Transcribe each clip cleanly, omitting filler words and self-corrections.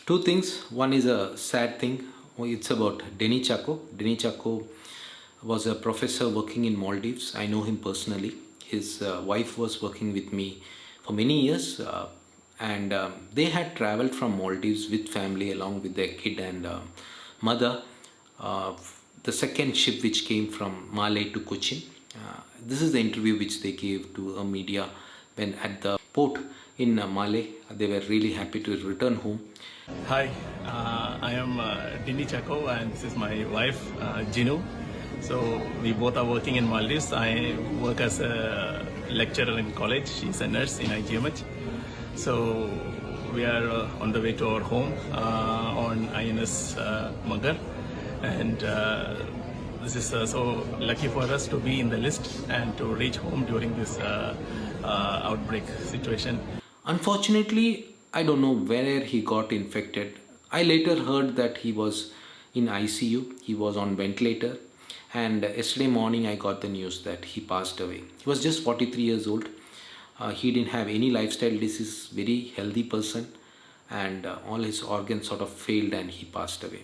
Two things. One is a sad thing. It's about Dinny Chakko. Dinny Chakko was a professor working in Maldives. I know him personally. His wife was working with me for many years, and they had traveled from Maldives with family along with their kid and mother. Uh, the second ship which came from Malé to Cochin. This is the interview which they gave to a media when at the port in Malé. They were really happy to return home. Hi, I am Dinny Chakko and this is my wife Jinu. So we both are working in Maldives. I work as a lecturer in college. She's a nurse in IGMH. So we are on the way to our home on INS Magar, and this is so lucky for us to be in the list and to reach home during this outbreak situation. Unfortunately, I don't know where he got infected. I later heard that he was in ICU, he was on ventilator, and yesterday morning I got the news that he passed away. He was just 43 years old. He didn't have any lifestyle disease, very healthy person, and all his organs sort of failed and he passed away.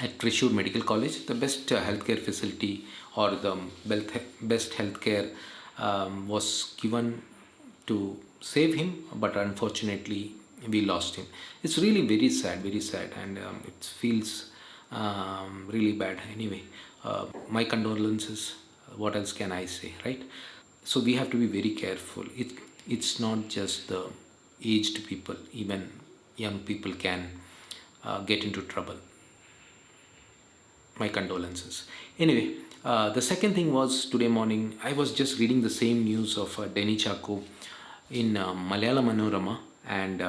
At Thrissur Medical College, the best healthcare facility or the best healthcare was given to save him, but unfortunately we lost him. It's really very sad, and it feels really bad. Anyway, my condolences. What else can I say, right? So we have to be very careful. It's not just the aged people, even young people can get into trouble. My condolences. Anyway, the second thing was today morning I was just reading the same news of Dinny Chakko in Malayalam Manorama, and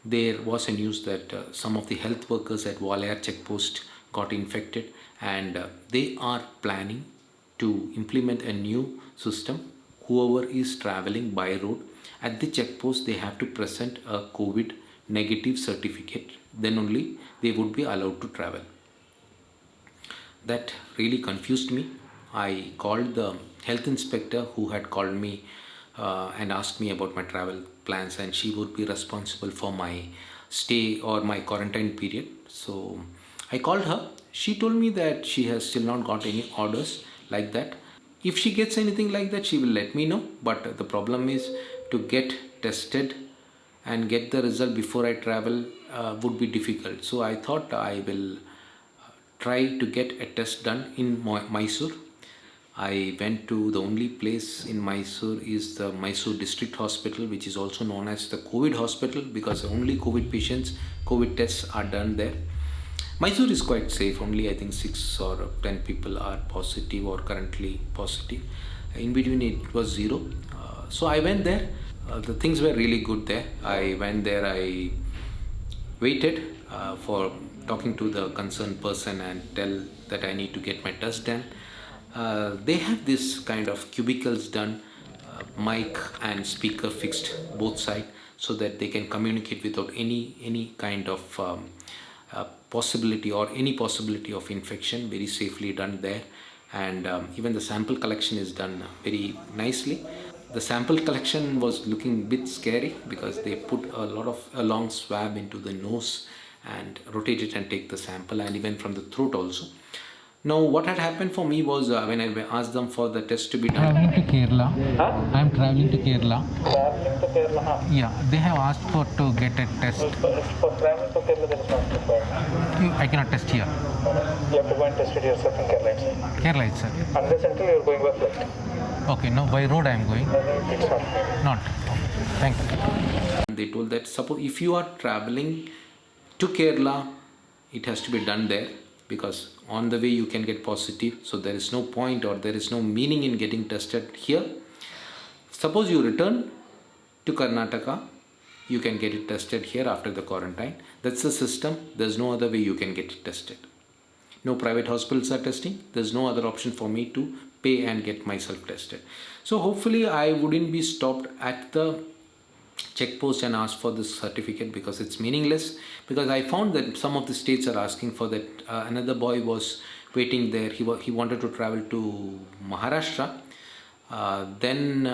there was a news that some of the health workers at Walayar checkpost got infected, and they are planning to implement a new system. Whoever is traveling by road at the checkpost, they have to present a COVID negative certificate. Then only they would be allowed to travel. That really confused me. I called the health inspector who had called me and asked me about my travel plans, and she would be responsible for my stay or my quarantine period. So I called her. She told me that she has still not got any orders like that. If she gets anything like that, she will let me know. But the problem is to get tested and get the result before I travel would be difficult. So I thought I will try to get a test done in Mysore. I went to the only place in Mysore is the Mysore District Hospital, which is also known as the COVID hospital, because only COVID patients, COVID tests are done there. Mysore is quite safe. Only I think 6 or 10 people are positive or currently positive. In between it was zero. So I went there. The things were really good there. I went there. I waited for talking to the concerned person and tell that I need to get my test done. They have this kind of cubicles done, mic and speaker fixed both sides, so that they can communicate without any kind of possibility or any possibility of infection. Very safely done there, and even the sample collection is done very nicely. The sample collection was looking a bit scary because they put a long swab into the nose and rotate it and take the sample, and even from the throat also. Now, what had happened for me was when I asked them for the test to be done. Traveling to Kerala. Huh? I'm traveling to Kerala. Traveling to Kerala, huh? Yeah, they have asked for to get a test. For traveling to Kerala, there is not required. I cannot test here. You have to go and test it yourself in Kerala itself. Kerala itself. Unless until you are going by flight. Okay, no, by road I am going. It's not. Not. Okay. Thank you. They told that suppose if you are traveling to Kerala, it has to be done there, because on the way you can get positive, so there is no point or there is no meaning in getting tested here. Suppose you return to Karnataka, you can get it tested here after the quarantine. That's the system. There's no other way you can get it tested. No private hospitals are testing. There's no other option for me to pay and get myself tested. So hopefully I wouldn't be stopped at the checkpost and ask for this certificate, because it's meaningless. Because I found that some of the states are asking for that. Another boy was waiting there. He wanted to travel to Maharashtra. Then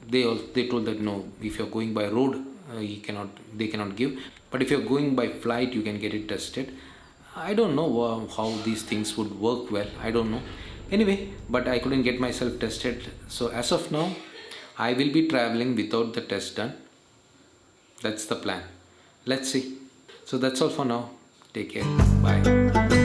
they told that no, if you're going by road, they cannot give. But if you're going by flight, you can get it tested. I don't know how these things would work well. I don't know. Anyway, but I couldn't get myself tested. So as of now, I will be traveling without the test done. That's the plan. Let's see. So that's all for now. Take care. Bye.